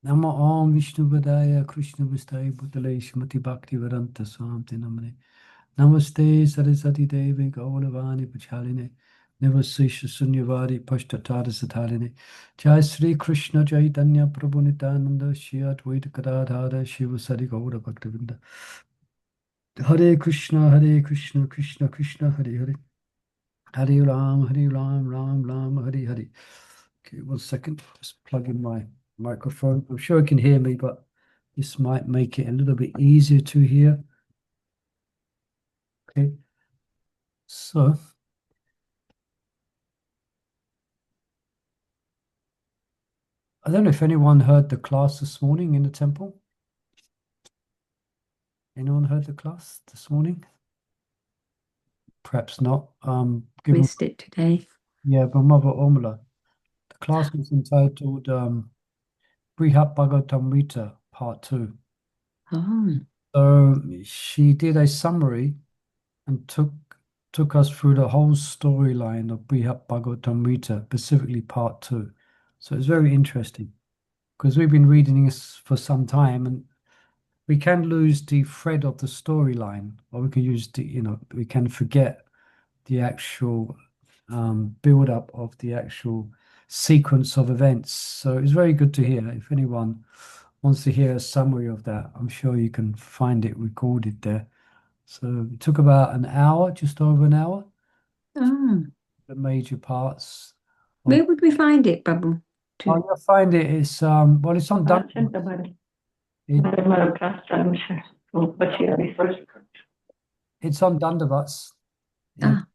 Nama Om Vishnu Vadaya Krishna Vistai Bhutale Shmati Bhakti Vedanta Swamti Namane Namaste Sarasati Devi Gauravani Pachaline Nivasisha Sunyavari Pashtatara Sataline Jai Sri Krishna Chaitanya Prabhu Nityananda Shri Advaita Gadadhara Shiva Sari Gaura Bhaktivinda Hare Krishna Krishna Krishna Hare Hare Hare Ram, Ram, Hare Hare. Okay, 1 second. Just plug in my microphone. I'm sure you can hear me, but this might make it a little bit easier to hear. Okay, so I don't know if anyone heard the class this morning in the temple. Anyone heard the class this morning? Perhaps not. Given Missed it today. yeah, but Mother Omala. The class was entitled Brhad Bhagavatamrta Part 2. Oh, So she did a summary and took us through the whole storyline of Brihad Bhagavatamrita, specifically part 2. So it's very interesting because we've been reading this for some time and we can lose the thread of the storyline, or we can use we can forget the actual build up of the actual sequence of events. So it's very good to hear. If anyone wants to hear a summary of that, I'm sure you can find it recorded there. So it took about an hour, just over an hour, oh. the major parts Where of. would we find it, Babu? Oh, you'll find it. It's well, it's on Dun. It, it's on Dunderbuts. Yeah, Ah,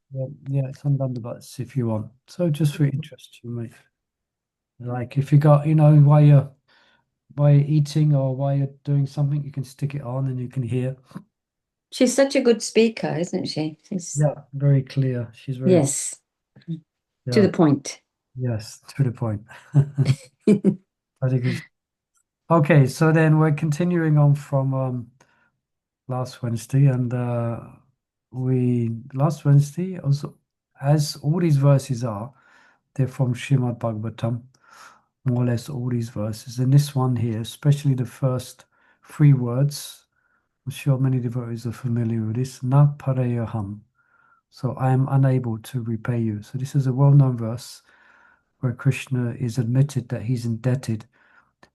yeah, it's on Dunderbuts if you want. So just for interest, you might like if you got while you're eating or while you're doing something, you can stick it on and you can hear. she's such a good speaker, isn't she? She's, Yeah, very clear. She's very yes, to yeah, the point. yes, to the point. I think it's okay. So then we're continuing on from last Wednesday, and we last Wednesday also, as all these verses are, they're from Srimad Bhagavatam, more or less all these verses. And this one here, especially the first 3 words, I'm sure many devotees are familiar with this. Na parayaham. So I am unable to repay you. So this is a well-known verse where Krishna is admitted that he's indebted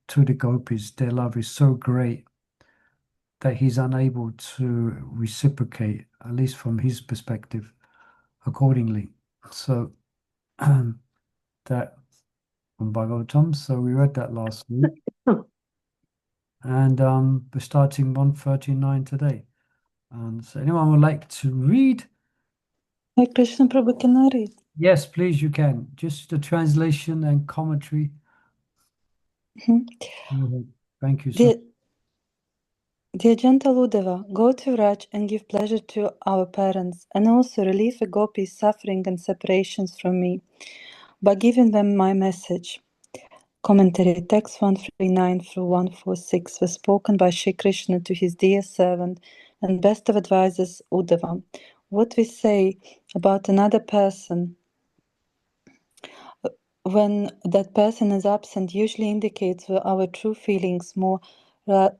to the gopis. Their love is so great that he's unable to reciprocate, at least from his perspective, accordingly. So that from Bhagavatam. So we read that last week, and we're starting 139 today. And so anyone would like to read? Hi, Krishna Prabhu, can I read? Yes, please, you can. Just the translation and commentary. Thank you, sir. Dear gentle Uddhava, go to Raj and give pleasure to our parents, and also relieve the gopis' suffering and separations from me by giving them my message. Commentary text 139 through 146 was spoken by Shri Krishna to his dear servant and best of advisors, Uddhava. What we say about another person when that person is absent usually indicates our true feelings more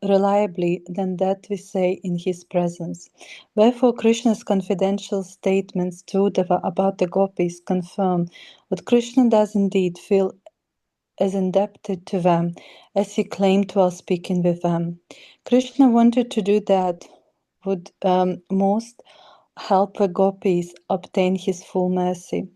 reliably than that we say in his presence. Wherefore, Krishna's confidential statements to Uddhava about the gopis confirm what Krishna does indeed feel as indebted to them as he claimed while speaking with them. Krishna wanted to do that would most help the gopis obtain his full mercy.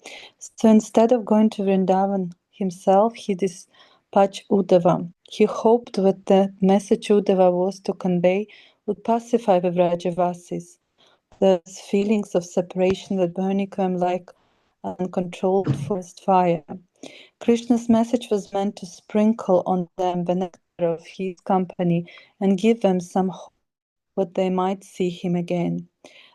So instead of going to Vrindavan himself, he dispatched Uddhava. He hoped that the message Uddhava was to convey would pacify the Vrajavasis. Those feelings of separation that burning them like uncontrolled forest fire. Krishna's message was meant to sprinkle on them the nectar of his company and give them some hope that they might see him again.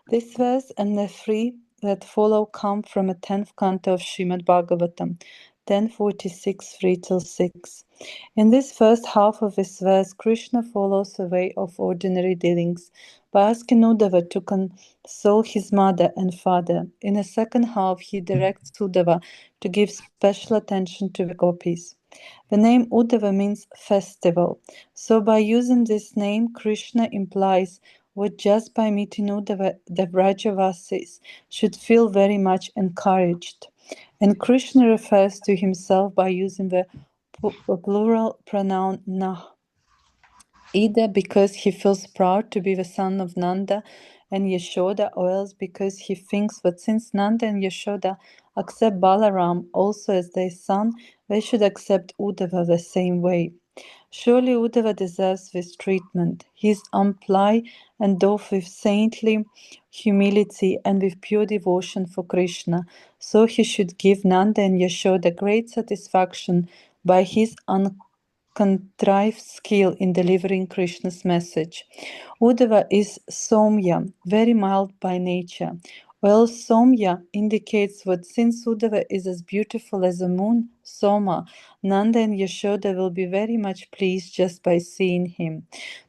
This verse and the three that follow come from a 10th canto of Srimad Bhagavatam, 10:46, 3-6. In this first half of this verse, Krishna follows the way of ordinary dealings by asking Uddhava to console his mother and father. In the second half, he directs Uddhava to give special attention to the gopis. The name Uddhava means festival. So by using this name, Krishna implies what just by meeting Uddhava, the Vrajavasis should feel very much encouraged. And Krishna refers to himself by using the plural pronoun na, either because he feels proud to be the son of Nanda and Yashoda, or else because he thinks that since Nanda and Yashoda accept Balaram also as their son, they should accept Uddhava the same way. Surely Uddhava deserves this treatment. He is unply endowed with saintly humility and with pure devotion for Krishna, so he should give Nanda and Yashoda great satisfaction by his contrived skill in delivering Krishna's message. Uddhava is Somya, very mild by nature. Well, Somya indicates that since Uddhava is as beautiful as the moon, Soma, Nanda and Yashoda will be very much pleased just by seeing him.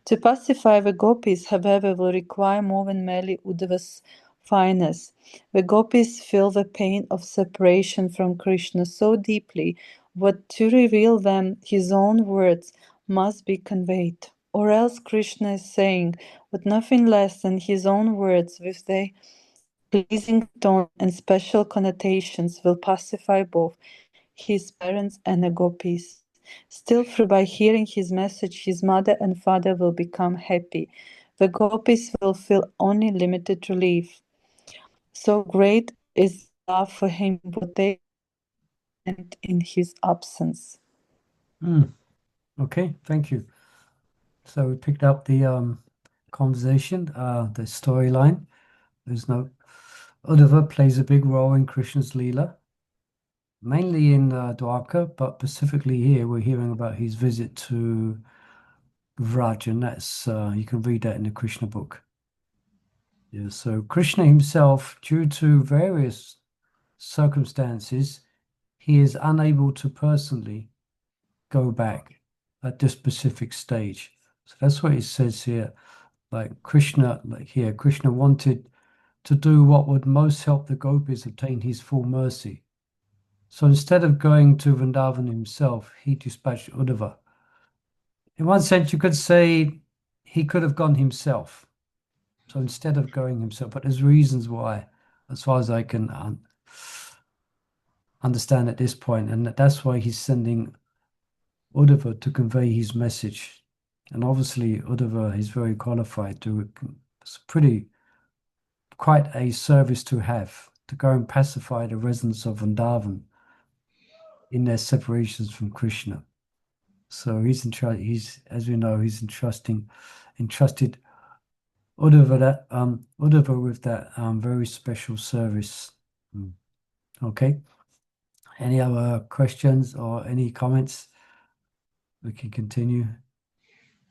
To pacify the gopis, however, will require more than merely Uddhava's fineness. The gopis feel the pain of separation from Krishna so deeply that to reveal them his own words must be conveyed. Or else Krishna is saying with nothing less than his own words with their pleasing tone and special connotations will pacify both his parents and the gopis. Still, through by hearing his message, his mother and father will become happy. The gopis will feel only limited relief. So great is love for him what they and in his absence. Okay, thank you. So we picked up the conversation, the storyline. There's no Uddhava plays a big role in Krishna's Leela, mainly in Dwarka, but specifically here we're hearing about his visit to Vraj, and that's you can read that in the Krishna book. Yeah, so Krishna himself, due to various circumstances, he is unable to personally go back at this specific stage. So that's what it says here. Like Krishna, like here, Krishna wanted to do what would most help the gopis obtain his full mercy. So instead of going to Vrindavan himself, he dispatched Uddhava. In one sense, you could say he could have gone himself. So instead of going himself, but there's reasons why, as far as I can understand at this point, and that's why he's sending Uddhava to convey his message. And obviously, Uddhava is very qualified to. It's quite a service to have to go and pacify the residents of Vrindavan in their separations from Krishna. So he's as we know, he's entrusted Uddhava with that very special service. Okay. Any other questions or any comments? We can continue.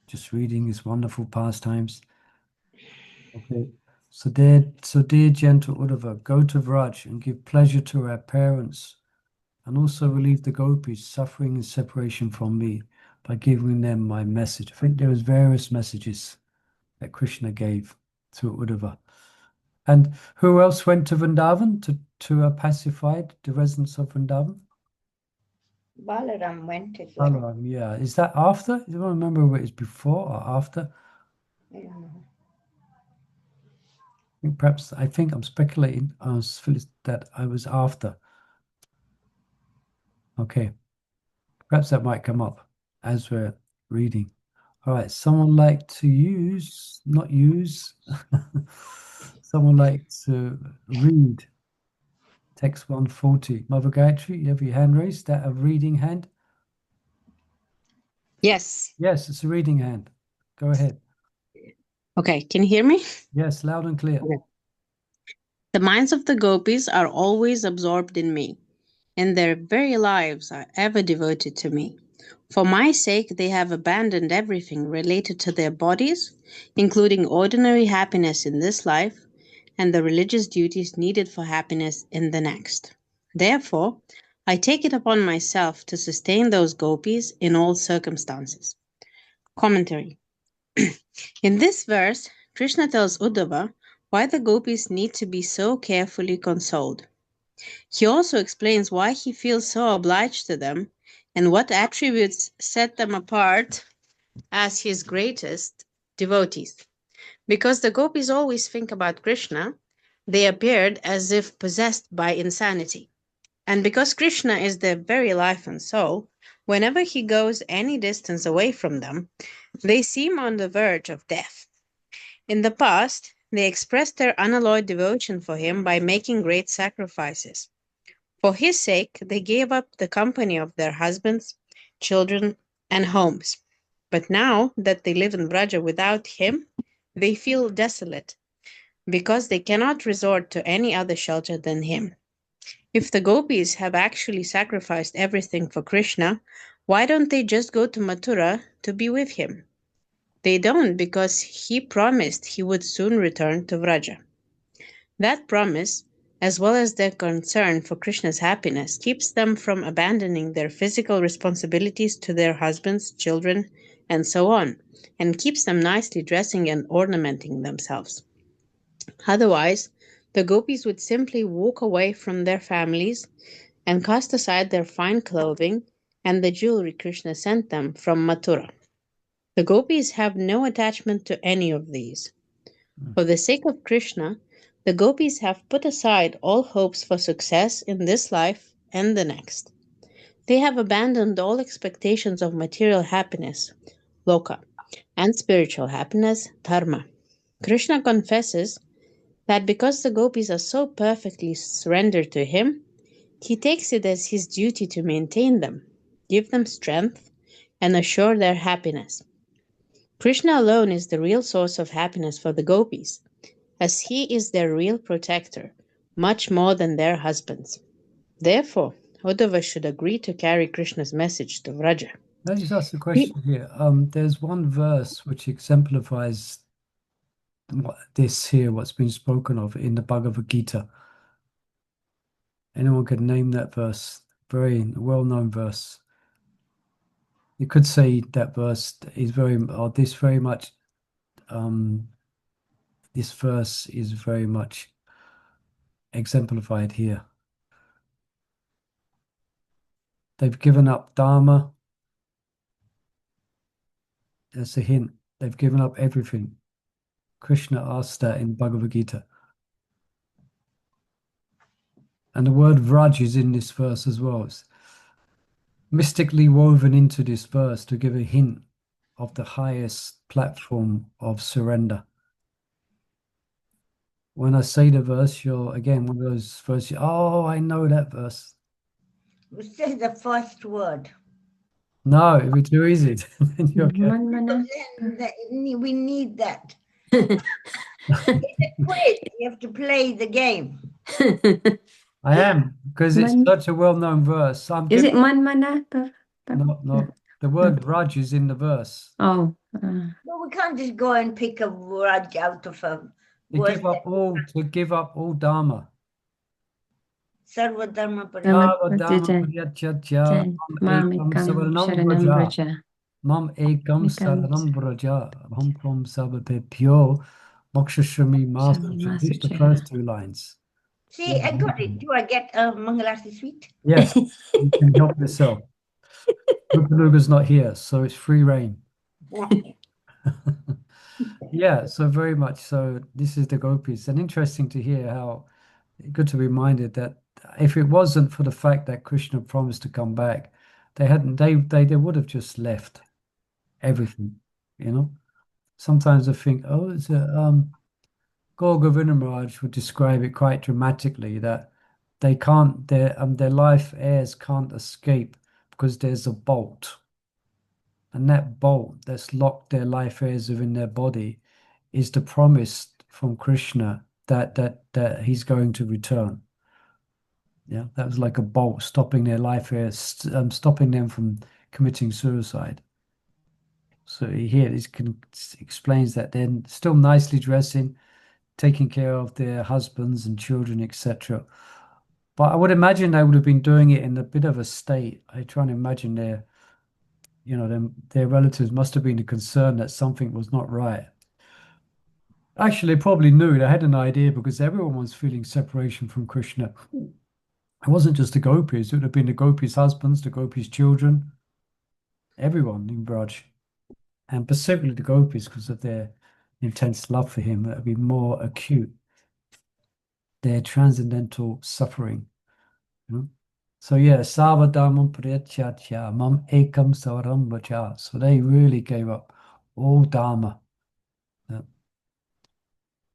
Just reading is wonderful pastimes. Okay. So dear gentle Uddhava, go to Vraj and give pleasure to our parents, and also relieve the gopis suffering in separation from me by giving them my message. I think there was various messages that Krishna gave to Uddhava. And who else went to Vrindavan to pacify the residents of Vrindavan? Balaram went as well. Balaram, yeah. Is that after? Do you remember whether it's before or after? I don't know. Perhaps I think I'm speculating. I was feeling that I was after. Okay. Perhaps that might come up as we're reading. All right, someone like to not use, someone like to read text 140. Mother Gayatri, you have your hand raised. That a reading hand? Yes. Yes, it's a reading hand. Go ahead. Okay, can you hear me? Yes, loud and clear. Okay. The minds of the gopis are always absorbed in me, and their very lives are ever devoted to me. For my sake, they have abandoned everything related to their bodies, including ordinary happiness in this life and the religious duties needed for happiness in the next. Therefore, I take it upon myself to sustain those gopis in all circumstances. Commentary. In this verse, Krishna tells Uddhava why the gopis need to be so carefully consoled. He also explains why he feels so obliged to them, and what attributes set them apart as his greatest devotees. Because the gopis always think about Krishna, they appeared as if possessed by insanity. And because Krishna is their very life and soul, whenever he goes any distance away from them, they seem on the verge of death. In the past, they expressed their unalloyed devotion for him by making great sacrifices. For his sake, they gave up the company of their husbands, children, and homes. But now that they live in Braja without him, they feel desolate because they cannot resort to any other shelter than him. If the gopis have actually sacrificed everything for Krishna, why don't they just go to Mathura to be with him? They don't because he promised he would soon return to Vraja. That promise, as well as their concern for Krishna's happiness, keeps them from abandoning their physical responsibilities to their husbands, children, and so on, and keeps them nicely dressing and ornamenting themselves. Otherwise, the gopis would simply walk away from their families and cast aside their fine clothing and the jewelry Krishna sent them from Mathura. The gopis have no attachment to any of these. For the sake of Krishna, the gopis have put aside all hopes for success in this life and the next. They have abandoned all expectations of material happiness, loka, and spiritual happiness, dharma. Krishna confesses that because the gopis are so perfectly surrendered to him, he takes it as his duty to maintain them, give them strength, and assure their happiness. Krishna alone is the real source of happiness for the gopis, as he is their real protector, much more than their husbands. Therefore, Uddhava should agree to carry Krishna's message to Vraja. Let me just ask a question here. There's one verse which exemplifies this here, what's been spoken of in the Bhagavad Gita. Anyone could name that verse? Very well-known verse. You could say that verse is this verse is very much exemplified here. They've given up Dharma. That's a hint. They've given up everything. Krishna asked that in Bhagavad Gita. And the word Vraj is in this verse as well. It's mystically woven into this verse to give a hint of the highest platform of surrender. When I say the verse, you're again one of those verses. Oh, I know that verse. We say the first word. No, it'd be too easy. Then you're okay. Manmana. We need that. It's a quiz. You have to play the game. I am, because it's Man- such a well-known verse. Is it Manmana? No. The word Raj is in the verse. Oh. Well, we can't just go and pick a word out of a To word. give up all Dharma. Sarva Dharma Dharma- Sarva Dharma Pariyajya Mam Ekam Saranam Sharanam Vraja. Vraja. Mam Ekam Ekam Saranam Vraja. Ham Pram Sabapepyo Mokshashrami Master. Just the first two lines. See, I got it. Do I get a Mangalarti sweet? Yes, you can help yourself. Rupanuga's not here, so it's free reign. Yeah, so very much so. This is the gopis, and interesting to hear how good to be reminded that if it wasn't for the fact that Krishna promised to come back, they would have just left everything, you know. Sometimes I think, it's Gaur Govinda Maharaj would describe it quite dramatically that their life heirs can't escape because there's a bolt. And that bolt that's locked their life heirs within their body is the promise from Krishna that he's going to return. Yeah, that was like a bolt stopping their life heirs, stopping them from committing suicide. So here explains that they're still nicely dressing, taking care of their husbands and children, etc. But I would imagine they would have been doing it in a bit of a state. I try and imagine their relatives must have been concerned that something was not right. Actually, they probably knew. They had an idea because everyone was feeling separation from Krishna. It wasn't just the gopis, it would have been the gopis' husbands, the gopis' children, everyone in Braj. And specifically the gopis, because of their intense love for him, that would be more acute, their transcendental suffering. You know? So yeah, Savadamam Priyachatya Mam Ekam Sawaram Vacha. So they really gave up all Dharma. Yeah.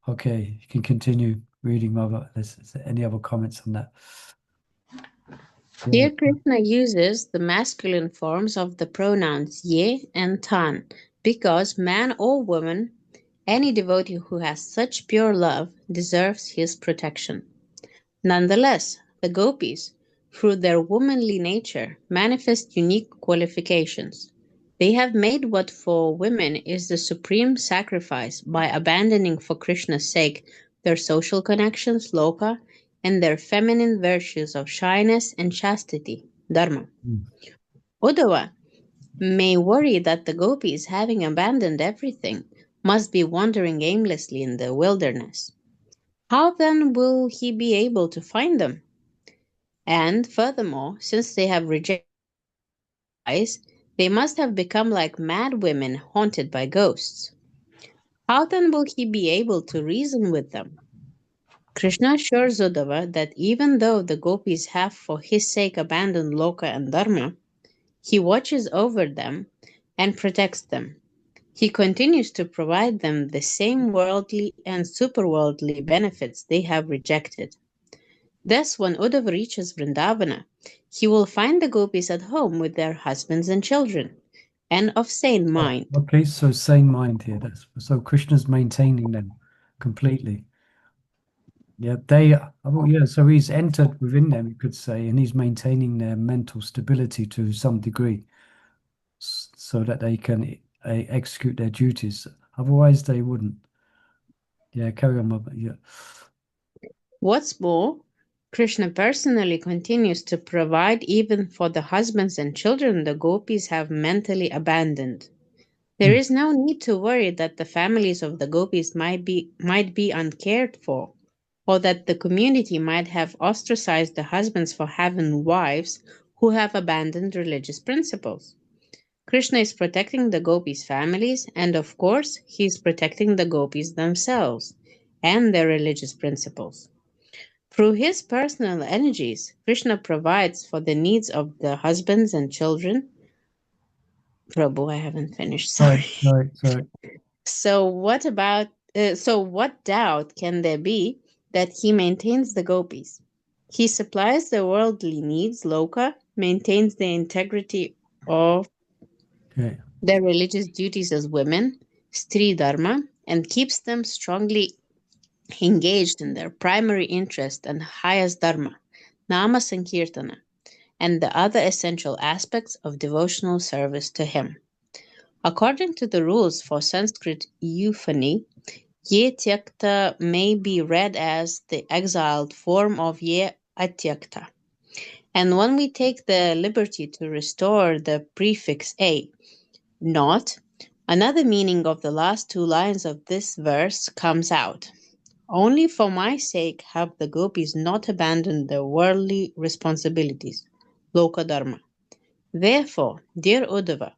Okay, you can continue reading, Mother. Is there any other comments on that? Here, Krishna uses the masculine forms of the pronouns ye and tan because man or woman, any devotee who has such pure love, deserves his protection. Nonetheless, the gopis, through their womanly nature, manifest unique qualifications. They have made what for women is the supreme sacrifice by abandoning for Krishna's sake their social connections, loka, and their feminine virtues of shyness and chastity, dharma. Uddhava may worry that the gopis, having abandoned everything, must be wandering aimlessly in the wilderness. How then will he be able to find them? And furthermore, since they have rejected eyes, they must have become like mad women haunted by ghosts. How then will he be able to reason with them? Krishna assures Uddhava that even though the gopis have for his sake abandoned Loka and Dharma, he watches over them and protects them. He continues to provide them the same worldly and superworldly benefits they have rejected. Thus, when Uddhava reaches Vrindavana, he will find the gopis at home with their husbands and children, and of sane mind. Okay, so sane mind here. So Krishna's maintaining them completely. Yeah, so he's entered within them, you could say, and he's maintaining their mental stability to some degree so that they can execute their duties. Otherwise, they wouldn't. Yeah, carry on, Mother. Yeah. What's more, Krishna personally continues to provide even for the husbands and children the gopis have mentally abandoned. There is no need to worry that the families of the gopis might be uncared for, or that the community might have ostracized the husbands for having wives who have abandoned religious principles. Krishna is protecting the gopis' families, and of course, he is protecting the gopis themselves and their religious principles. Through his personal energies, Krishna provides for the needs of the husbands and children. Prabhu, I haven't finished. Sorry. Sorry. So what doubt can there be that he maintains the gopis? He supplies their worldly needs, loka, maintains the integrity of Okay. their religious duties as women, stri dharma, and keeps them strongly engaged in their primary interest and highest dharma, nama sankirtana, and the other essential aspects of devotional service to him. According to the rules for Sanskrit euphony, Ye Tyakta may be read as the exiled form of Ye Atyakta. And when we take the liberty to restore the prefix a, not, another meaning of the last two lines of this verse comes out. Only for my sake have the gopis not abandoned their worldly responsibilities, Loka Dharma. Therefore, dear Uddhava,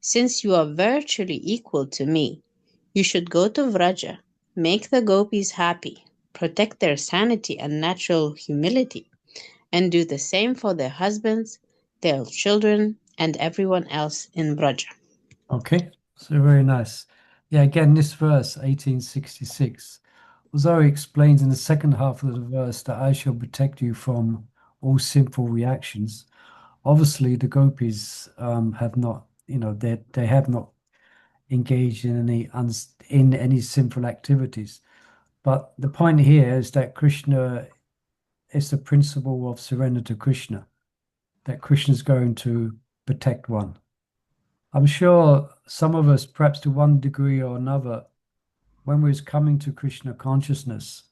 since you are virtually equal to me, you should go to Vraja, make the gopis happy, protect their sanity and natural humility, and do the same for their husbands, their children, and everyone else in Vraja. Okay, so very nice. Yeah, again, this verse, 1866, although he explains in the second half of the verse that I shall protect you from all sinful reactions, obviously the gopis have not, they have not engaged in any sinful activities. But the point here is that Krishna is the principle of surrender to Krishna, that Krishna is going to protect one. I'm sure some of us, perhaps to one degree or another, when we're coming to Krishna consciousness,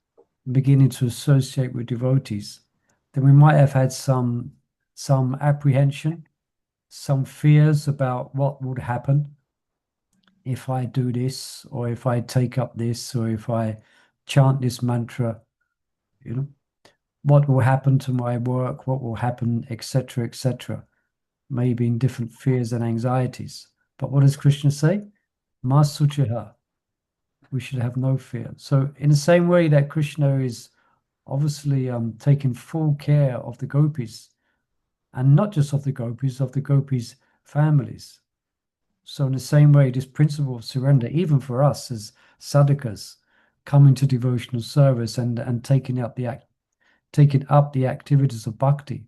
beginning to associate with devotees, then we might have had some apprehension, some fears about what would happen if I do this, or if I take up this, or if I chant this mantra, you know. what will happen to my work, what will happen, etc., etc. Maybe in different fears and anxieties. But what does Krishna say? Masuchiha. We should have no fear. So in the same way that Krishna is obviously taking full care of the gopis, and not just of the gopis' families. So in the same way, this principle of surrender, even for us as sadhakas, coming to devotional service and taking up the activities of bhakti,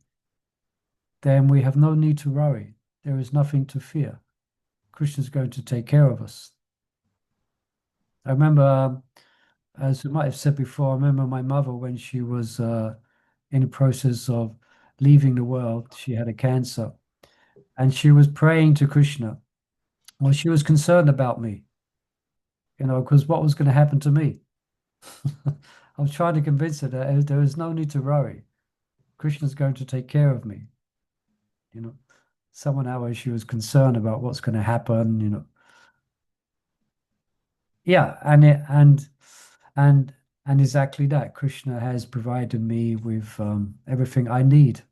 then we have no need to worry. There is nothing to fear. Krishna is going to take care of us. I remember, as we might have said before, I remember my mother when she was in the process of leaving the world. She had a cancer, and she was praying to Krishna. Well, she was concerned about me, because what was going to happen to me. I was trying to convince her that there is no need to worry. Krishna's going to take care of me. Somehow she was concerned about what's going to happen. Yeah, and exactly that. Krishna has provided me with everything I need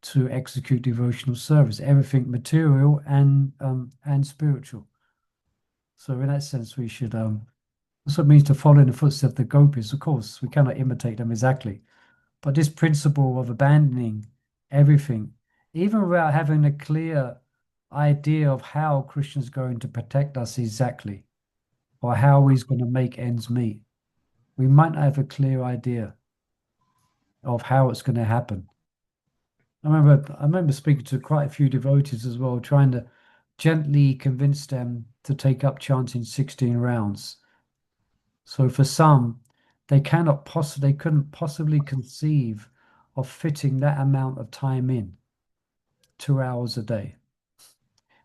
to execute devotional service, everything material and spiritual. So in that sense, we should that's what it means to follow in the footsteps of the gopis. Of course, we cannot imitate them exactly, but this principle of abandoning everything, even without having a clear idea of how Krishna's going to protect us exactly, or how he's going to make ends meet, we might not have a clear idea of how it's going to happen. I remember speaking to quite a few devotees as well, trying to gently convince them to take up chanting 16 rounds. So for some, they couldn't possibly conceive of fitting that amount of time in, 2 hours a day,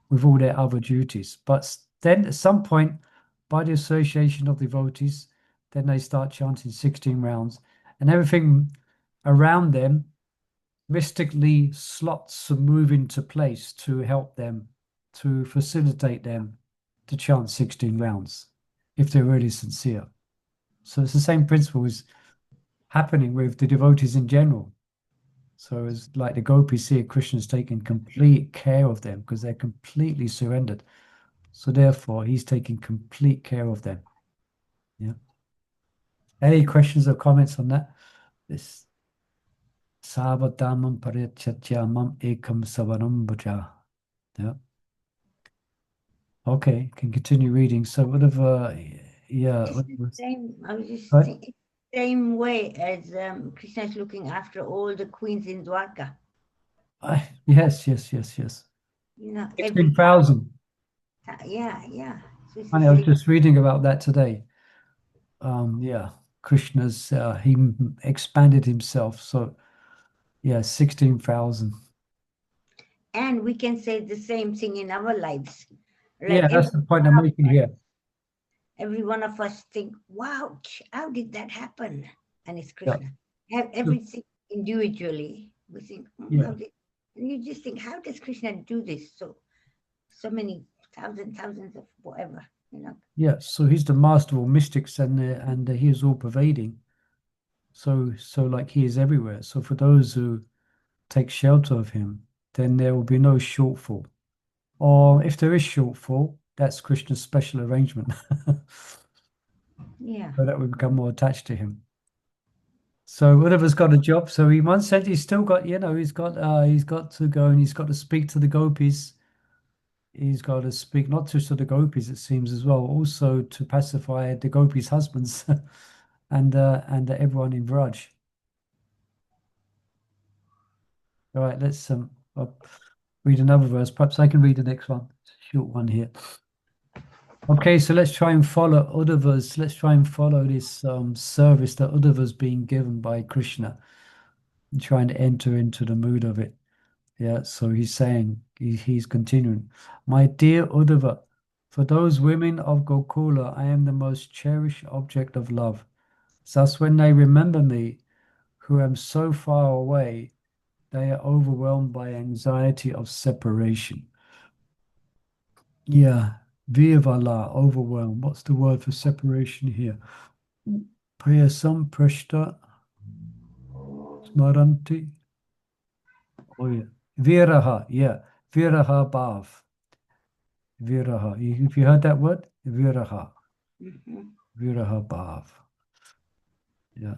with all their other duties. But then at some point, by the association of devotees, then they start chanting 16 rounds, and everything around them mystically slots and move into place to help them, to facilitate them to chant 16 rounds if they're really sincere. So it's the same principle is happening with the devotees in general. So it's like the gopis here, Krishna's taking complete care of them because they're completely surrendered. So therefore, he's taking complete care of them. Yeah. Any questions or comments on that? This Savadamam Parityajamam Ekam Savanam Bhaja. Yeah. Okay, can continue reading. So whatever, yeah. I was just Right? thinking, same way as Krishna is looking after all the queens in Dwarka. Yes. Every 16,000. yeah. So it's the I was same. just reading about that today. Yeah, Krishna's he expanded himself. So yeah, 16,000. And we can say the same thing in our lives. Yeah, that's the point I'm making here. Every one of us think, wow, how did that happen? And it's Yeah. Krishna. Have everything individually. We think, Yeah. and you just think, how does Krishna do this? So many thousands of whatever, Yeah, so he's the master of all mystics and he is all pervading. So like he is everywhere. So for those who take shelter of him, then there will be no shortfall. Or if there is shortfall, that's Krishna's special arrangement. Yeah. So that we become more attached to him. So whatever's got a job. So he once said he's still got, he's got to go and he's got to speak to the gopis. He's got to speak not just to the gopis, it seems as well, also to pacify the gopis' husbands and everyone in Braj. All right, let's I'll read another verse. Perhaps I can read the next one. It's a short one here. Okay, so let's try and follow Uddhava's. Let's try and follow this service that Uddhava's being given by Krishna, and trying to enter into the mood of it. Yeah, so he's saying, he's continuing. My dear Uddhava, for those women of Gokula, I am the most cherished object of love. Thus, when they remember me, who am so far away, they are overwhelmed by anxiety of separation. Yeah, Virvala, overwhelmed. What's the word for separation here? Priyasam prashta. smaranti. Oh yeah. Viraha, yeah. Viraha bhav. Viraha. Have you heard that word? Viraha. Mhm. Viraha bhav. Yeah.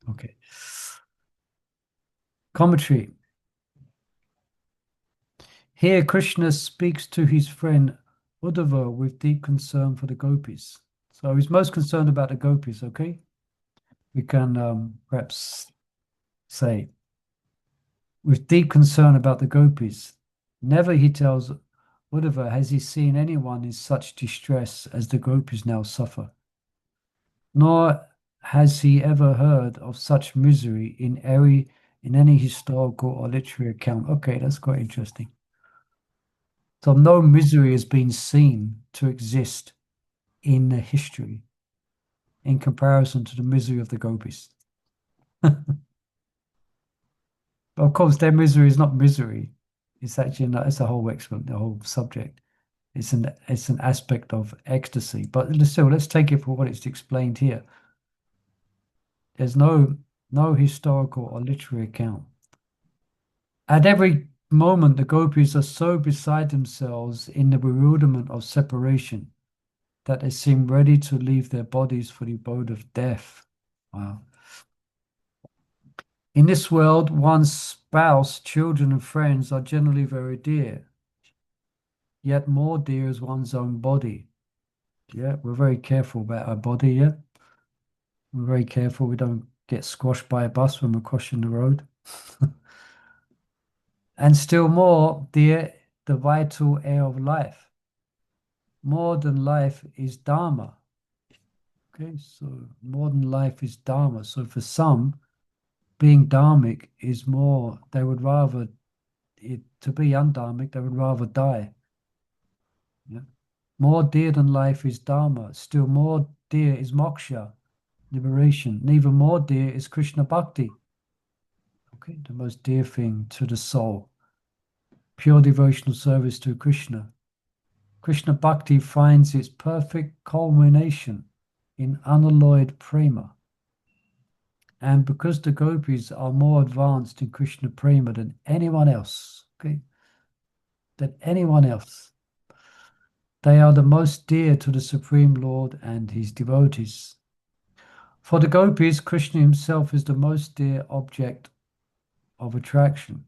Okay. Commentary. Here Krishna speaks to his friend Uddhava with deep concern for the gopis. So he's most concerned about the gopis, okay? We can perhaps say, with deep concern about the gopis. Never, he tells Uddhava, has he seen anyone in such distress as the gopis now suffer. Nor has he ever heard of such misery in any historical or literary account. Okay, that's quite interesting. So no misery has been seen to exist in the history in comparison to the misery of the gopis. Of course, their misery is not misery. It's actually not, it's a whole the whole subject. It's an aspect of ecstasy. But still, let's take it for what it's explained here. There's no historical or literary account. At every moment, the gopis are so beside themselves in the bewilderment of separation that they seem ready to leave their bodies for the abode of death. Wow. In this world, one's spouse, children, and friends are generally very dear, yet more dear is one's own body. Yeah, we're very careful about our body, yeah? We're very careful we don't get squashed by a bus when we're crossing the road. And still more dear, the vital air of life. More than life is Dharma. Okay, so more than life is Dharma. So for some, being dharmic is more, they would rather, to be undharmic, they would rather die. Yeah. More dear than life is Dharma. Still more dear is moksha, liberation. And even more dear is Krishna bhakti. Okay, the most dear thing to the soul. Pure devotional service to Krishna. Krishna bhakti finds its perfect culmination in unalloyed prema. And because the gopis are more advanced in Krishna prema than anyone else, okay, than anyone else, they are the most dear to the Supreme Lord and his devotees. For the gopis, Krishna himself is the most dear object of attraction.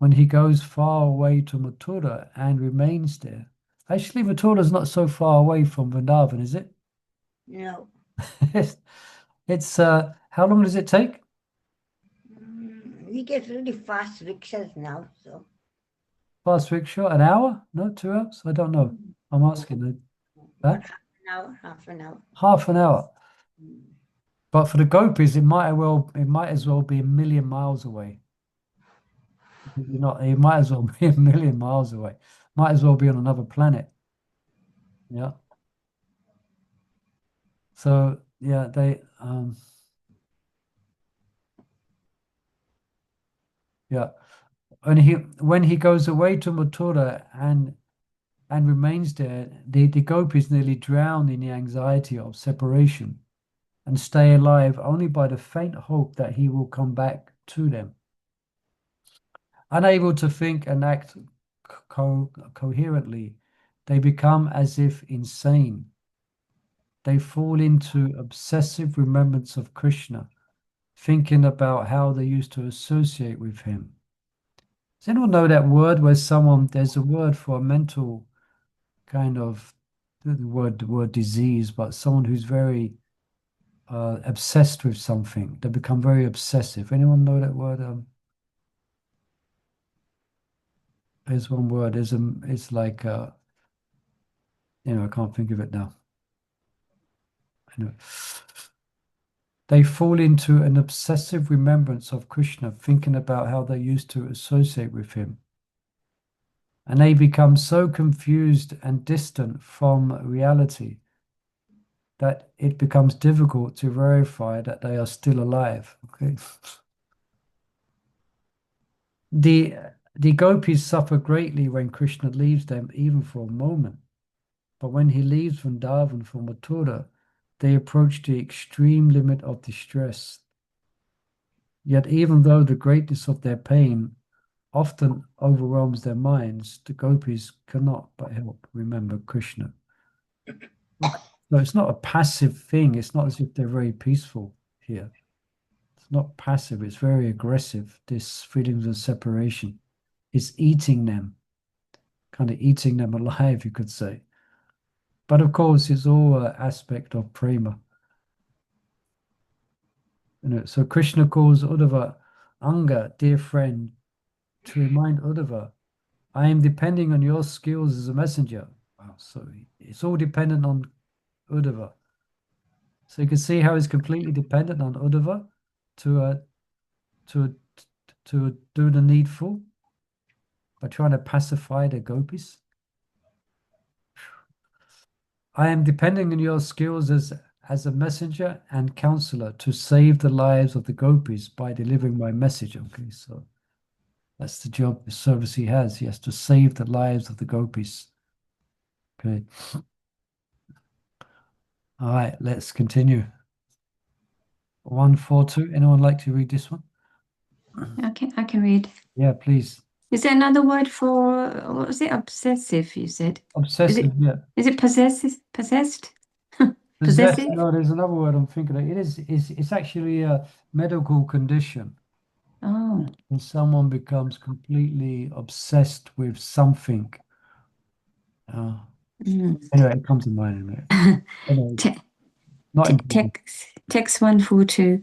When he goes far away to Mathura and remains there, actually Mathura is not so far away from Vrindavan, is it? No. It's how long does it take? We get really fast rickshaws now, so. Fast rickshaw, an hour? No, 2 hours? I don't know. I'm asking. About half an hour, half an hour. Half an hour. But for the gopis, it might as well be a million miles away. It might as well be a million miles away. Might as well be on another planet. Yeah. So yeah, they yeah. When he goes away to Mathura and remains there, the gopis nearly drown in the anxiety of separation and stay alive only by the faint hope that he will come back to them. Unable to think and act coherently, they become as if insane. They fall into obsessive remembrance of Krishna, thinking about how they used to associate with him. Does anyone know that word where there's a word for a mental kind of, the word disease, but someone who's very obsessed with something. They become very obsessive. Anyone know that word? There's one word. It's like, I can't think of it now. Anyway. They fall into an obsessive remembrance of Krishna, thinking about how they used to associate with him. And they become so confused and distant from reality that it becomes difficult to verify that they are still alive. Okay. The gopis suffer greatly when Krishna leaves them, even for a moment. But when he leaves Vrindavan for Mathura, they approach the extreme limit of distress. Yet even though the greatness of their pain often overwhelms their minds, the gopis cannot but help remember Krishna. So it's not a passive thing. It's not as if they're very peaceful here. It's not passive. It's very aggressive, this feelings of separation. It's eating them, kind of eating them alive, you could say. But of course, it's all an aspect of prema. So Krishna calls Uddhava Anga, dear friend, to remind Uddhava, I am depending on your skills as a messenger. Wow, so it's all dependent on Uddhava. So you can see how he's completely dependent on Uddhava to to do the needful by trying to pacify the gopis. I am depending on your skills as a messenger and counselor to save the lives of the gopis by delivering my message. Okay, so that's the job, the service he has. He has to save the lives of the gopis. Okay. All right, let's continue. 142. Anyone like to read this one? Okay, I can read. Yeah, please. Is there another word for, what was it, obsessive, you said? Obsessive, yeah. Is it possessive? Possessed? Possessed, Possessive? no, there's another word I'm thinking of. It's actually a medical condition. Oh. When someone becomes completely obsessed with something. Anyway, it comes to mind in a minute. Anyway, not important. Text 142.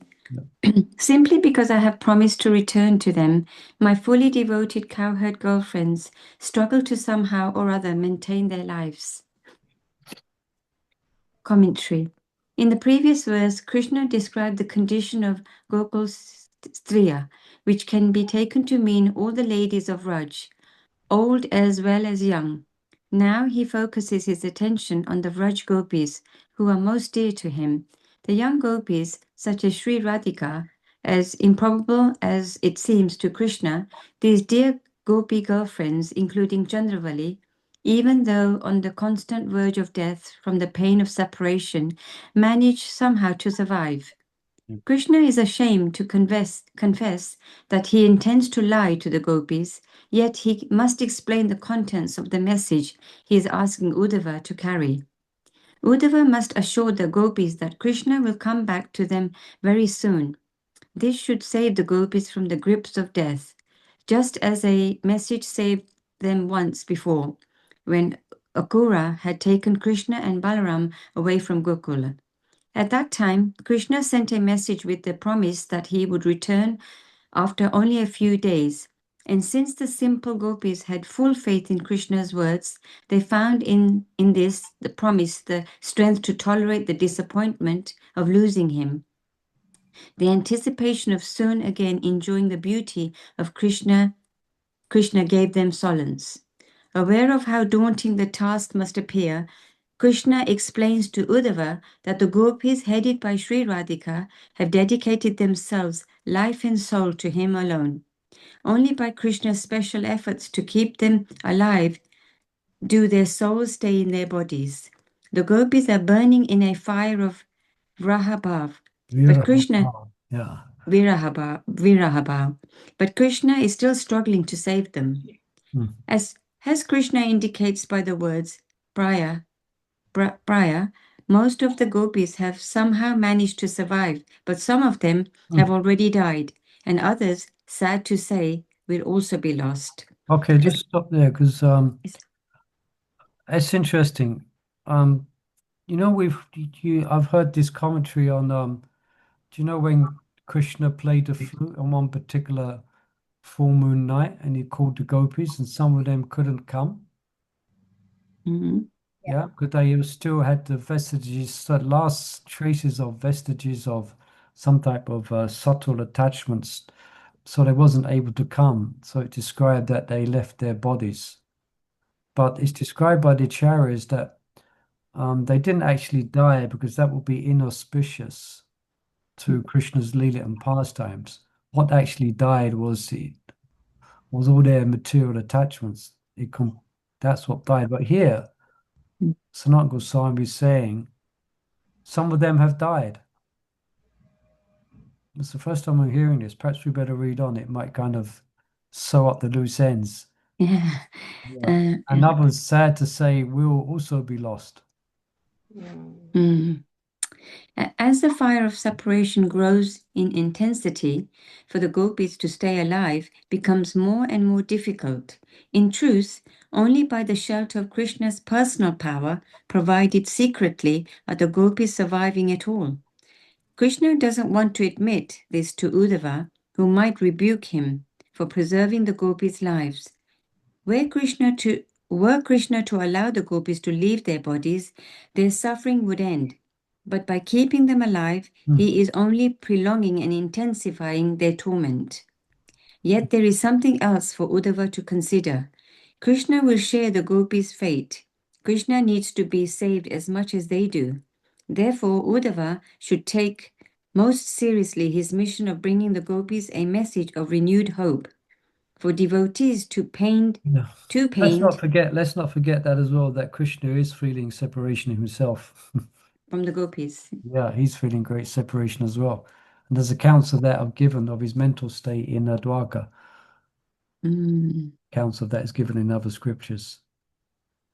Simply because I have promised to return to them, my fully devoted cowherd girlfriends struggle to somehow or other maintain their lives. Commentary. In the previous verse, Krishna described the condition of Gokul Striya, which can be taken to mean all the ladies of Raj, old as well as young. Now he focuses his attention on the Vraj gopis, who are most dear to him. The young gopis, such as Sri Radhika, as improbable as it seems to Krishna, these dear gopi girlfriends, including Chandravali, even though on the constant verge of death from the pain of separation, manage somehow to survive. Krishna is ashamed to confess that he intends to lie to the gopis, yet he must explain the contents of the message he is asking Uddhava to carry. Uddhava must assure the gopis that Krishna will come back to them very soon. This should save the gopis from the grips of death, just as a message saved them once before, when Akura had taken Krishna and Balaram away from Gokula. At that time, Krishna sent a message with the promise that he would return after only a few days. And since the simple gopis had full faith in Krishna's words, they found in this, the promise, the strength to tolerate the disappointment of losing him. The anticipation of soon again enjoying the beauty of Krishna gave them solace. Aware of how daunting the task must appear, Krishna explains to Uddhava that the gopis headed by Sri Radhika have dedicated themselves life and soul to him alone. Only by Krishna's special efforts to keep them alive do their souls stay in their bodies. The gopis are burning in a fire of Vrahabhav, but Krishna Yeah. Virahabhav, but Krishna is still struggling to save them. As Krishna indicates by the words Praya, most of the gopis have somehow managed to survive, but some of them have already died, and others, sad to say, will also be lost. Okay, just stop there because it's interesting. I've heard this commentary on do you know when Krishna played the flute on one particular full moon night and he called the gopis and some of them couldn't come? Mm-hmm. Yeah, because they still had the vestiges, the last traces of vestiges of some type of subtle attachments, so they wasn't able to come. So it described that they left their bodies. But it's described by the acharyas that they didn't actually die because that would be inauspicious to Krishna's Leela and pastimes. What actually died was all their material attachments. That's what died. But here, Sanat Goswami is saying some of them have died. It's the first time I'm hearing this. Perhaps we better read on. It might kind of sew up the loose ends. Yeah. Yeah. And others, sad to say, will also be lost. Mm. As the fire of separation grows in intensity, for the gopis to stay alive becomes more and more difficult. In truth, only by the shelter of Krishna's personal power, provided secretly, are the gopis surviving at all. Krishna doesn't want to admit this to Uddhava, who might rebuke him for preserving the gopis' lives. Were Krishna to allow the gopis to leave their bodies, their suffering would end. But by keeping them alive, he is only prolonging and intensifying their torment. Yet there is something else for Uddhava to consider. Krishna will share the gopis' fate. Krishna needs to be saved as much as they do. Therefore, Uddhava should take most seriously his mission of bringing the gopis a message of renewed hope. For devotees Let's not forget that as well, that Krishna is feeling separation himself. from the gopis. Yeah, he's feeling great separation as well. And there's accounts of that are given of his mental state in Dwarka. Accounts of that is given in other scriptures.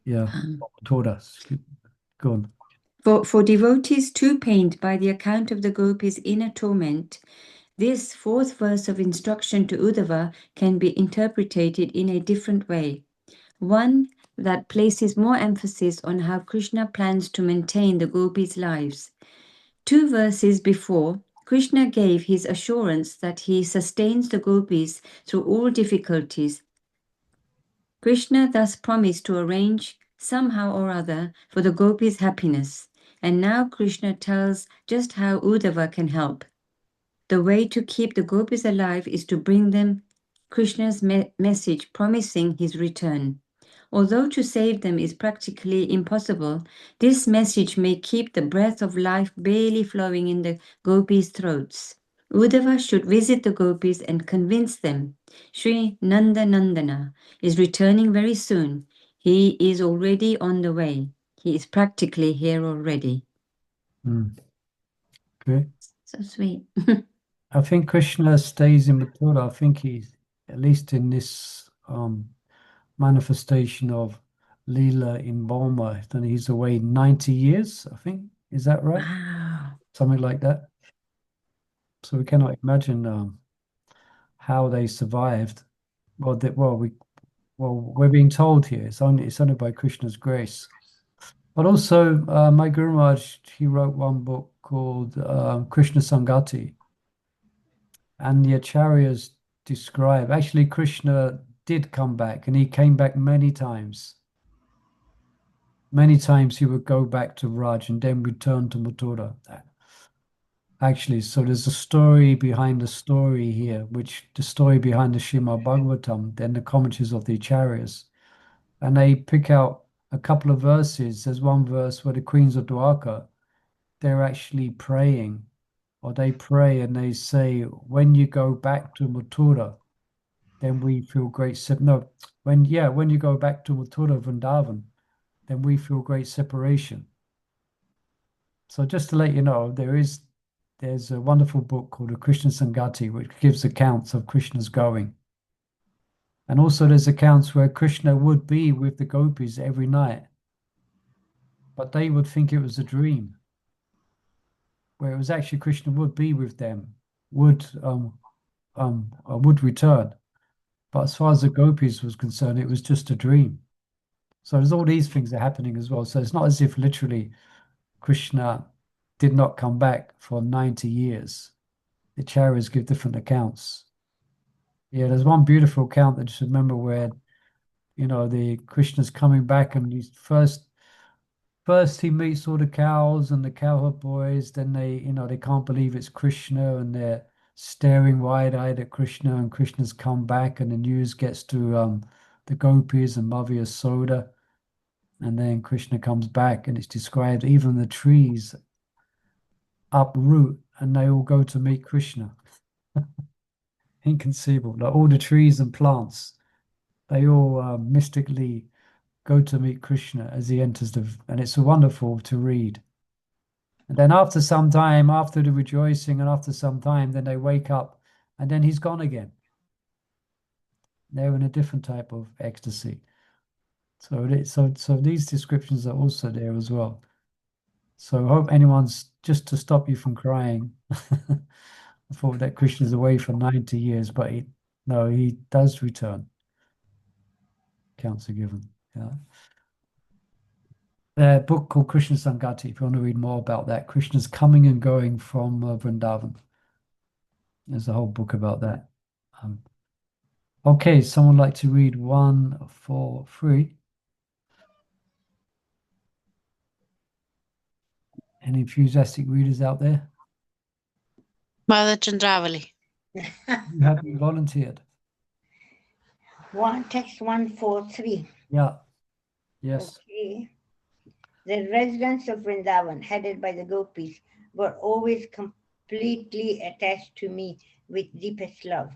Yeah, taught us. Go on. For devotees too pained by the account of the gopis' inner torment, this fourth verse of instruction to Uddhava can be interpreted in a different way. One that places more emphasis on how Krishna plans to maintain the gopis' lives. 2 verses before, Krishna gave his assurance that he sustains the gopis through all difficulties. Krishna thus promised to arrange somehow or other for the gopis' happiness, and now Krishna tells just how Uddhava can help. The way to keep the gopis alive is to bring them Krishna's message promising his return. Although to save them is practically impossible, this message may keep the breath of life barely flowing in the gopis' throats. Uddhava should visit the gopis and convince them Sri Nanda Nandana is returning very soon. He is already on the way. He is practically here already. Okay. So sweet. I think Krishna stays in Mathura. I think he's, at least in this manifestation of Leela in Burma, then he's away 90 years, I think. Is that right? Wow. Something like that. So we cannot imagine how they survived. We're being told here it's only by Krishna's grace. But also, my Guru Maharaj, he wrote one book called Krishna Sangati, and the acharyas describe actually Krishna did come back, and he came back many times. Many times he would go back to Raj and then return to Mathura. Actually, so there's a story behind the story here, which the story behind the Srimad Bhagavatam, then the commentaries of the acharyas. And they pick out a couple of verses. There's one verse where the queens of Dwarka, they're actually praying, or they pray and they say, when you go back to Mathura, then we feel great. No, when you go back to Mathura Vrindavan, then we feel great separation. So just to let you know, there's a wonderful book called the Krishna Sangati, which gives accounts of Krishna's going. And also there's accounts where Krishna would be with the gopis every night, but they would think it was a dream, where it was actually Krishna would be with them, would return. But as far as the gopis was concerned, it was just a dream. So there's all these things are happening as well. So it's not as if literally Krishna did not come back for 90 years. The acharyas give different accounts. Yeah, there's one beautiful account that I just remember where, the Krishna's coming back and he's first he meets all the cows and the cowherd boys, then they can't believe it's Krishna and they're staring wide-eyed at Krishna, and Krishna's come back and the news gets to the gopis and Mother Yasoda, and then Krishna comes back and it's described even the trees uproot and they all go to meet Krishna. Inconceivable. Like all the trees and plants, they all mystically go to meet Krishna as he enters and it's wonderful to read. And then after some time, after the rejoicing and after some time, then they wake up and then he's gone again. They're in a different type of ecstasy. So these descriptions are also there as well. So I hope anyone's just to stop you from crying. I thought that Krishna's away for 90 years, but no, he does return. Counts are given. Yeah. A book called Krishna Sangati, if you want to read more about that. Krishna's coming and going from Vrindavan. There's a whole book about that. Okay, someone like to read 143? Any enthusiastic readers out there? Mother Chandravali. You have been volunteered. Text 143. Yeah. Yes. Okay. The residents of Vrindavan, headed by the gopis, were always completely attached to me with deepest love.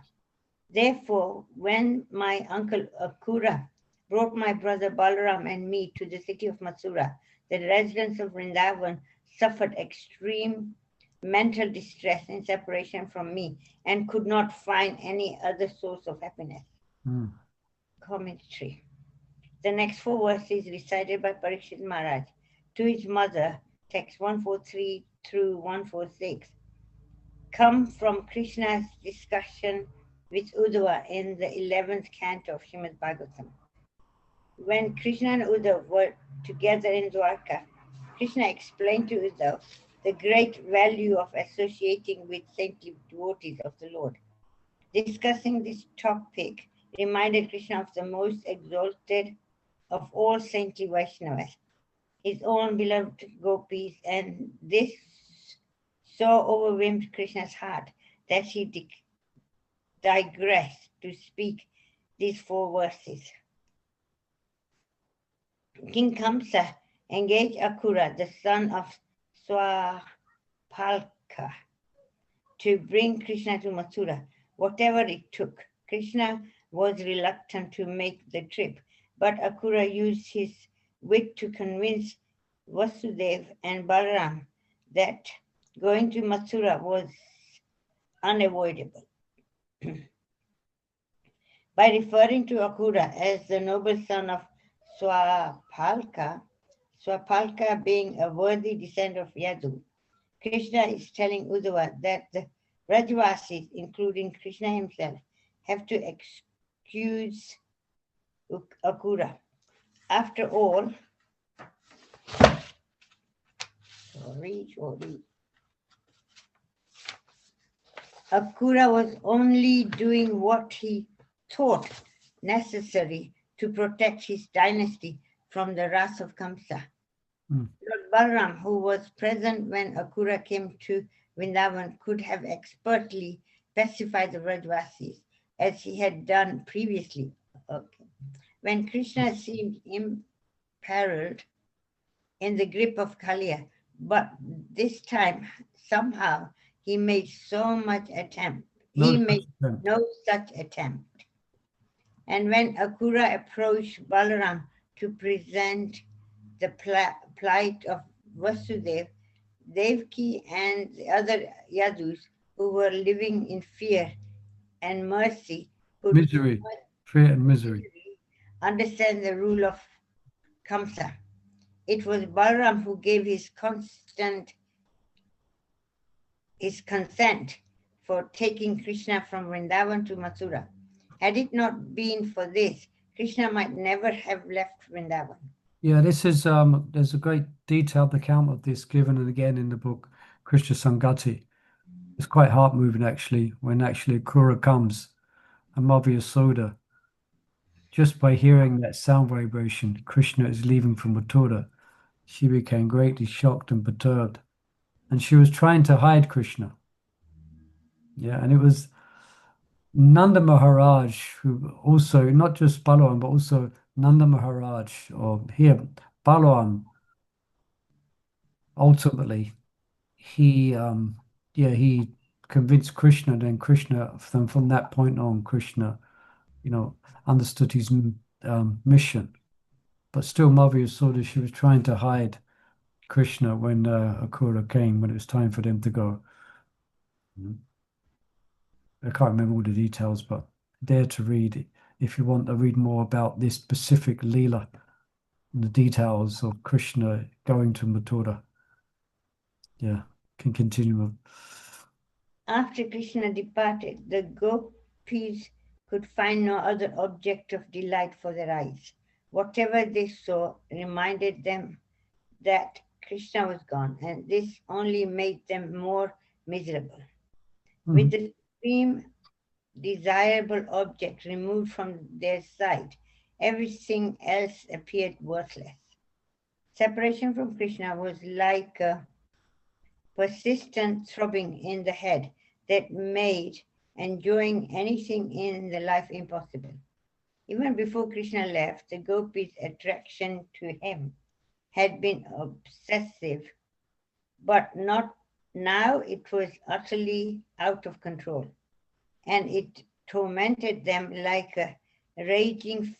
Therefore, when my uncle Akura brought my brother Balaram and me to the city of Mathura, the residents of Vrindavan suffered extreme mental distress in separation from me and could not find any other source of happiness. Commentary. The next 4 verses recited by Parikshit Maharaj to his mother, text 143 through 146, come from Krishna's discussion with Uddhava in the 11th canto of Srimad Bhagavatam. When Krishna and Uddhava were together in Dwarka, Krishna explained to Uddhava the great value of associating with saintly devotees of the Lord. Discussing this topic reminded Krishna of the most exalted of all saintly Vaishnavas, his own beloved gopis, and this so overwhelmed Krishna's heart that he digressed to speak these 4 verses. King Kamsa engaged Akura, the son of Swapalka, to bring Krishna to Mathura, whatever it took. Krishna was reluctant to make the trip, but Akura used his wit to convince Vasudeva and Balaram that going to Mathura was unavoidable. By referring to Akura as the noble son of Swapalka, Swapalka being a worthy descendant of Yadu, Krishna is telling Uddhava that the Brajvasis, including Krishna himself, have to excuse Akura. After all, Akura was only doing what he thought necessary to protect his dynasty from the wrath of Kamsa. Lord Balaram, who was present when Akura came to Vrindavan, could have expertly pacified the Brajvasis, as he had done previously. When Krishna seemed imperiled in the grip of Kaliya, but this time somehow he made so much attempt. No such attempt. And when Akura approached Balaram to present the plight of Vasudeva, Devaki and the other Yadus who were living in fear and mercy could fear and misery, understand the rule of Kamsa. It was Balaram who gave his consent for taking Krishna from Vrindavan to Mathura. Had it not been for this, Krishna might never have left Vrindavan. Yeah, this is there's a great detailed account of this given and again in the book Krishna Sangati. It's quite heart-moving actually, when actually Akura comes and Mother Yasoda, just by hearing that sound vibration, Krishna is leaving from Mathura, she became greatly shocked and perturbed. And she was trying to hide Krishna. Yeah, and it was Nanda Maharaj who also, not just Balaram, but also Nanda Maharaj, or here, Balaram, ultimately, he convinced Krishna, then Krishna, from that point on, Krishna, understood his mission. But still, Mother Yasoda, she was trying to hide Krishna when Akura came, when it was time for them to go. I can't remember all the details, but dare to read it. If you want to read more about this specific Leela, the details of Krishna going to Mathura. Yeah, can continue. After Krishna departed, the gopis could find no other object of delight for their eyes. Whatever they saw reminded them that Krishna was gone, and this only made them more miserable. With the supreme desirable object removed from their sight, everything else appeared worthless. Separation from Krishna was like a persistent throbbing in the head that made enjoying anything in the life impossible. Even before Krishna left, the gopis' attraction to him had been obsessive, but not now. It was utterly out of control, and it tormented them like a raging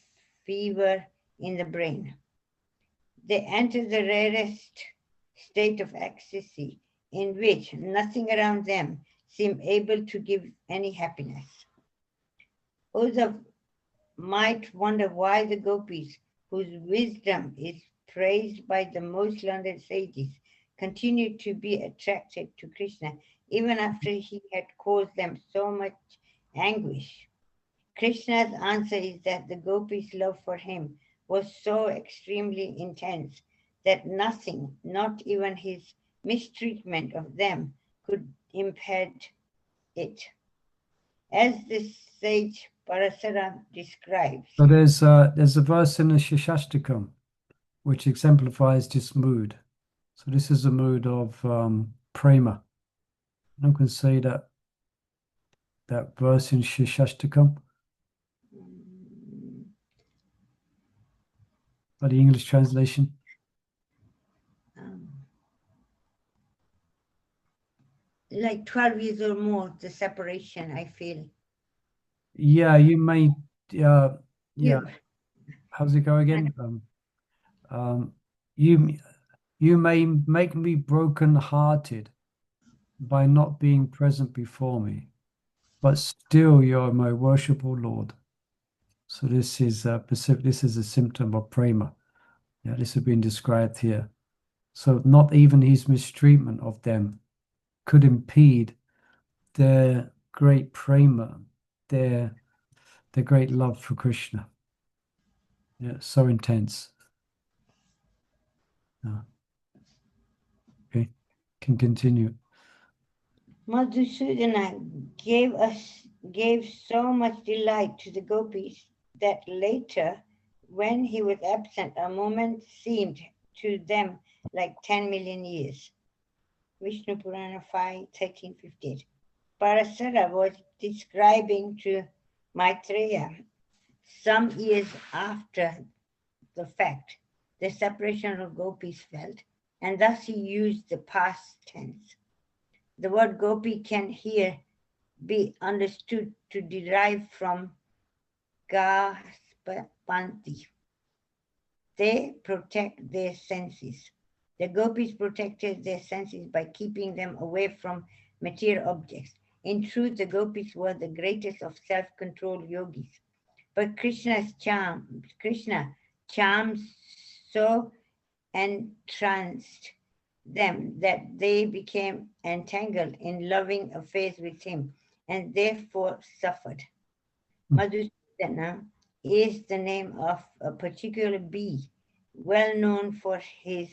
fever in the brain. They entered the rarest state of ecstasy in which nothing around them seemed able to give any happiness. Uddhav might wonder why the gopis, whose wisdom is praised by the most learned sages, continued to be attracted to Krishna even after he had caused them so much anguish. Krishna's answer is that the gopis' love for him was so extremely intense that nothing, not even his mistreatment of them, could impede it. As the sage Parasara describes. So there's a verse in the Shishashtakam which exemplifies this mood. So this is a mood of prema. I can say that verse in Shishashtakam. Or the English translation. Like 12 years or more, the separation, I feel. Yeah, you may, yeah. How's it go again? You may make me broken-hearted by not being present before me, but still you're my worshipful Lord. So this is specific. This is a symptom of prema. Yeah, this has been described here. So not even his mistreatment of them could impede their great prema, their great love for Krishna. Yeah, so intense. Yeah. Okay, can continue. Madhusudana gave so much delight to the gopis that later, when he was absent, a moment seemed to them like 10 million years. Vishnu Purana 5:13-15. Parasara was describing to Maitreya some years after the fact the separation of gopis felt, and thus he used the past tense. The word gopi can here be understood to derive from gaspanti. They protect their senses. The gopis protected their senses by keeping them away from material objects. In truth, the gopis were the greatest of self-controlled yogis. But Krishna charms so entranced them that they became entangled in loving affairs with him and therefore suffered. Madhusudana is the name of a particular bee, well known for his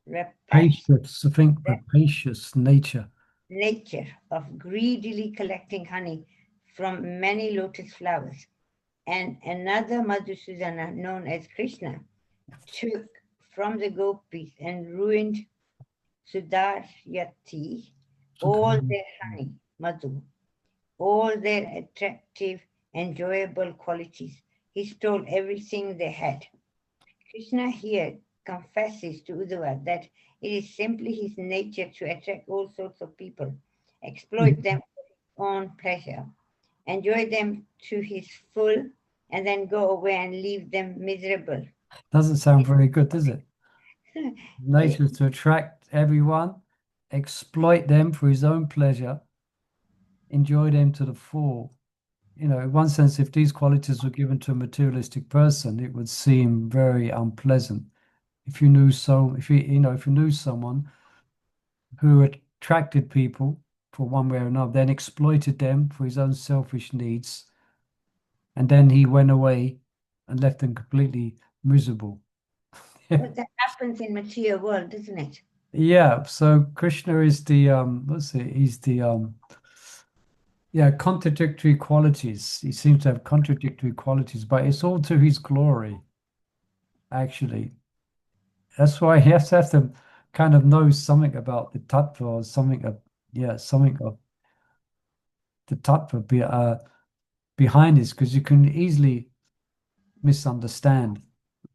rapacious nature of greedily collecting honey from many lotus flowers. And another Madhusudana, known as Krishna, took from the gopis and ruined Sudaryati all their honey, Madhu, all their attractive, enjoyable qualities. He stole everything they had. Krishna here confesses to Uddhava that it is simply his nature to attract all sorts of people, exploit them for his own pleasure, enjoy them to his full, and then go away and leave them miserable. Doesn't sound very good, does it? Nature is to attract everyone, exploit them for his own pleasure, enjoy them to the full. You know, in one sense, if these qualities were given to a materialistic person, it would seem very unpleasant. If you knew if you knew someone who attracted people for one way or another, then exploited them for his own selfish needs, and then he went away and left them completely miserable. But that happens in material world, doesn't it? Yeah, so Krishna is the he's the contradictory qualities. He seems to have contradictory qualities, but it's all to his glory, actually. That's why he has to kind of know something about the tattva or something of the tattva behind this, because you can easily misunderstand.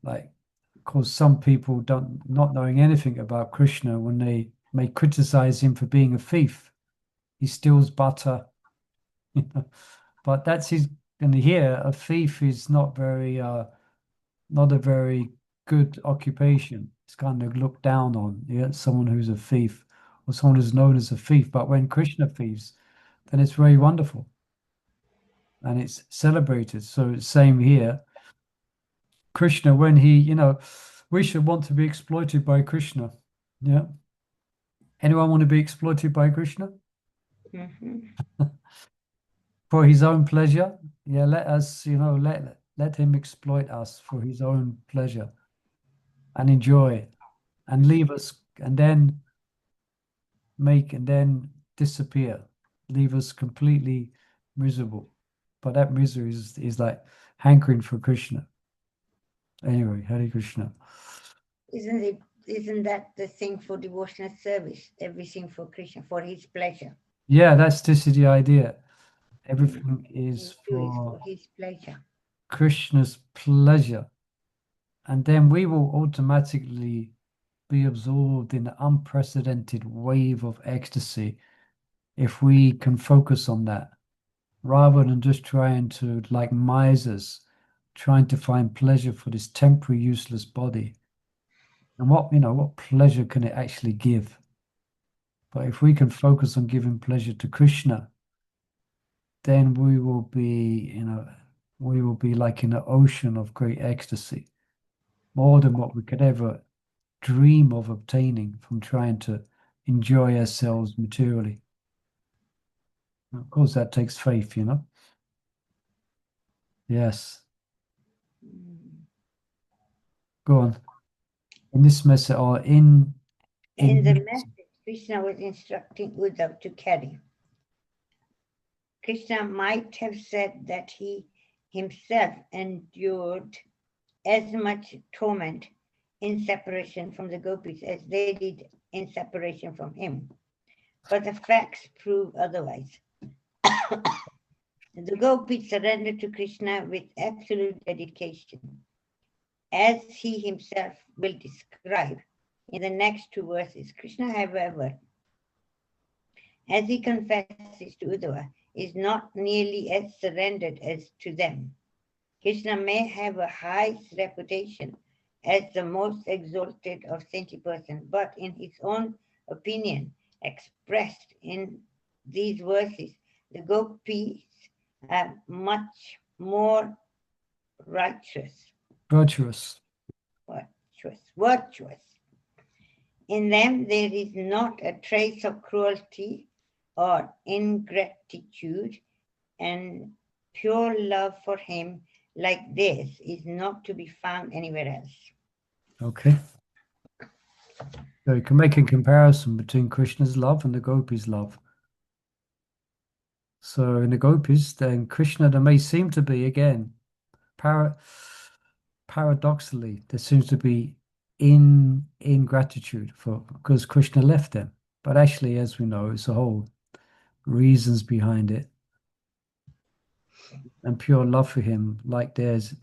Like, of course, some people not knowing anything about Krishna, when they may criticize him for being a thief. He steals butter, you know. But that's his. And here, a thief is not a very good occupation. It's kind of looked down on. Yeah, someone who's a thief or someone who's known as a thief. But when Krishna thieves, then it's very wonderful and it's celebrated. So same here. Krishna, when we should want to be exploited by Krishna. Yeah. Anyone want to be exploited by Krishna? Mm-hmm. For his own pleasure? Yeah, let us, let him exploit us for his own pleasure and enjoy and leave us and then disappear, leave us completely miserable. But that misery is like hankering for Krishna. Anyway, Hare Krishna. Isn't that the thing for devotional service? Everything for Krishna, for his pleasure. Yeah, this is the idea. Everything is for his pleasure. Krishna's pleasure. And then we will automatically be absorbed in an unprecedented wave of ecstasy if we can focus on that, rather than just trying to, like misers, trying to find pleasure for this temporary, useless body. And what pleasure can it actually give? But if we can focus on giving pleasure to Krishna, then we will be like in an ocean of great ecstasy, more than what we could ever dream of obtaining from trying to enjoy ourselves materially. Of course, that takes faith, Yes. Go on. In this message, or in the message, Krishna was instructing Uddhav to carry. Krishna might have said that he himself endured as much torment in separation from the gopis as they did in separation from him. But the facts prove otherwise. The gopis surrendered to Krishna with absolute dedication, as he himself will describe in the next two verses. Krishna, however, as he confesses to Uddhava, is not nearly as surrendered as to them. Krishna may have a high reputation as the most exalted of saintly persons, but in his own opinion, expressed in these verses, the gopis are much more virtuous. In them there is not a trace of cruelty or ingratitude, and pure love for him like this is not to be found anywhere else. Okay. So you can make a comparison between Krishna's love and the gopis' love. So in the gopis, then Krishna, there may seem to be, again, paradoxically, there seems to be ingratitude because Krishna left them. But actually, as we know, it's a whole reasons behind it. And pure love for him, like theirs,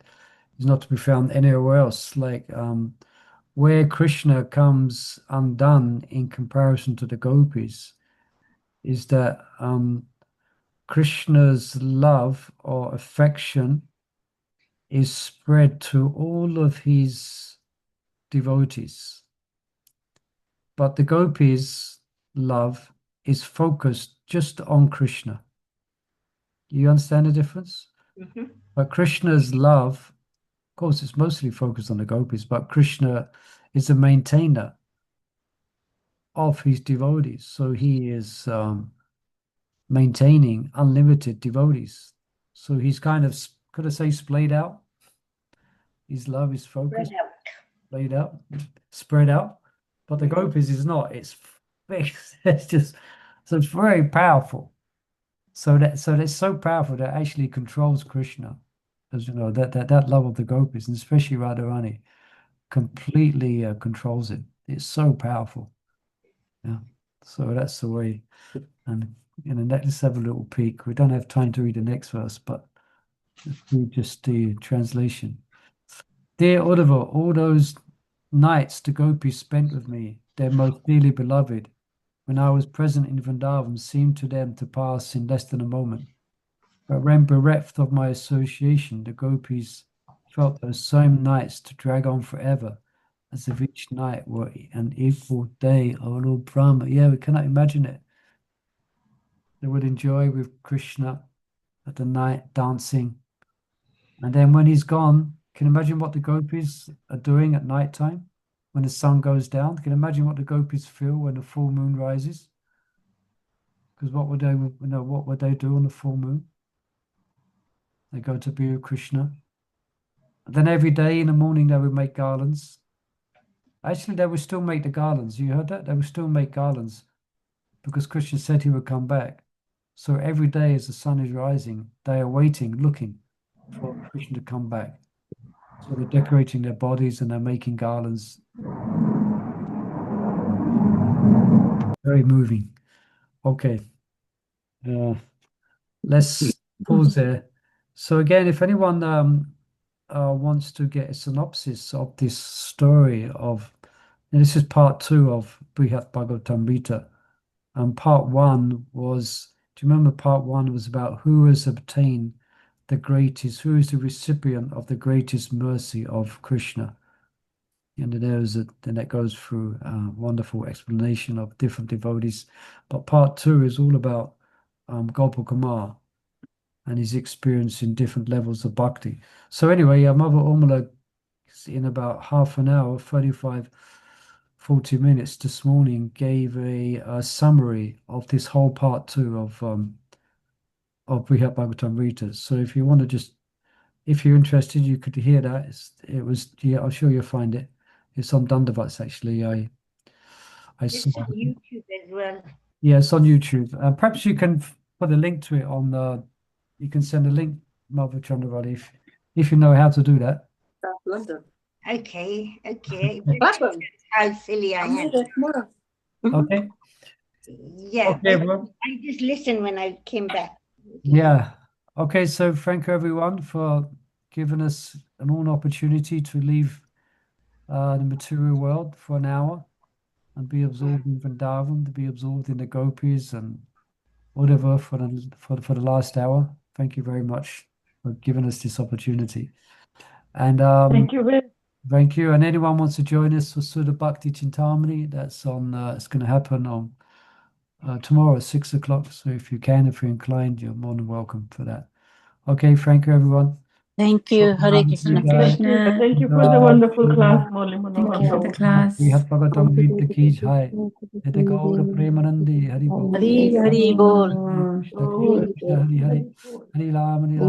is not to be found anywhere else. Like where Krishna comes undone in comparison to the gopis is that Krishna's love or affection is spread to all of his devotees. but the gopis' love is focused just on Krishna. You understand the difference? But Krishna's love, of course, it's mostly focused on the gopis, but Krishna is a maintainer of his devotees. So he is maintaining unlimited devotees. So he's kind of, could I say, splayed out? His love is focused, splayed out, spread out. But the gopis is not. It's fixed. It's just, so it's very powerful. So that's so powerful that it actually controls Krishna. As you know, that love of the gopis, and especially Radharani, completely controls it. It's so powerful. Yeah. So that's the way. And let's have a little peek. We don't have time to read the next verse, but read just the translation. Dear Uddhava, all those nights the gopis spent with me, their most dearly beloved, when I was present in Vrindavan, seemed to them to pass in less than a moment. But when bereft of my association, the gopis felt those same nights to drag on forever, as if each night were an equal day. Oh Lord Brahma. Yeah, we cannot imagine it. They would enjoy with Krishna at the night dancing. And then when he's gone, can you imagine what the gopis are doing at night time when the sun goes down? Can you imagine what the gopis feel when the full moon rises? Because what would they do on the full moon? They go to be with Krishna. And then every day in the morning they would make garlands. Actually, they would still make the garlands. You heard that? They would still make garlands because Krishna said he would come back. So every day as the sun is rising, they are waiting, looking for Krishna to come back. So they're decorating their bodies and they're making garlands. Very moving. Okay. Let's pause there. So again, if anyone wants to get a synopsis of this story of, and this is part 2 of Bhagavatamrta. And part 1 was, do you remember part 1 was about who has obtained the greatest, who is the recipient of the greatest mercy of Krishna? And then that goes through a wonderful explanation of different devotees. But part 2 is all about Gopal Kumar and his experience in different levels of bhakti. So anyway, Mother Urmila, in about half an hour, 40 minutes this morning, gave a summary of this whole part 2 of Brihad Bhagavatamrta. So if you want to if you're interested, you could hear that. I'm sure you'll find it. It's on Dandavats, actually. It's on YouTube as well. Yeah, it's on YouTube. Perhaps you can put a link to it on you can send a link, Mother Chandravali, if you know how to do that. Okay. That's how silly I am. Okay. Yeah. Okay, well, I just listened when I came back. Yeah. Okay, so thank you everyone for giving us an opportunity to leave the material world for an hour and be absorbed in Vrindavan, to be absorbed in the gopis and whatever for the last hour. Thank you very much for giving us this opportunity. And Thank you. thank you. And anyone wants to join us for Sudha Bhakti Chintamani, that's on. It's going to happen on tomorrow at 6 o'clock. So if you're inclined, you're more than welcome for that. Okay, thank you, everyone. Thank you. Hare Krishna. Krishna. Thank you for the wonderful class, Molly Thank you for the Manohar. class. Brihad Bhagavatamrta ki jai. Jai Gaura Premanandi Hari Bol. Hari Hari Bol. Krishna Krishna Krishna Hari Hari. Hari Ram Hari Ram.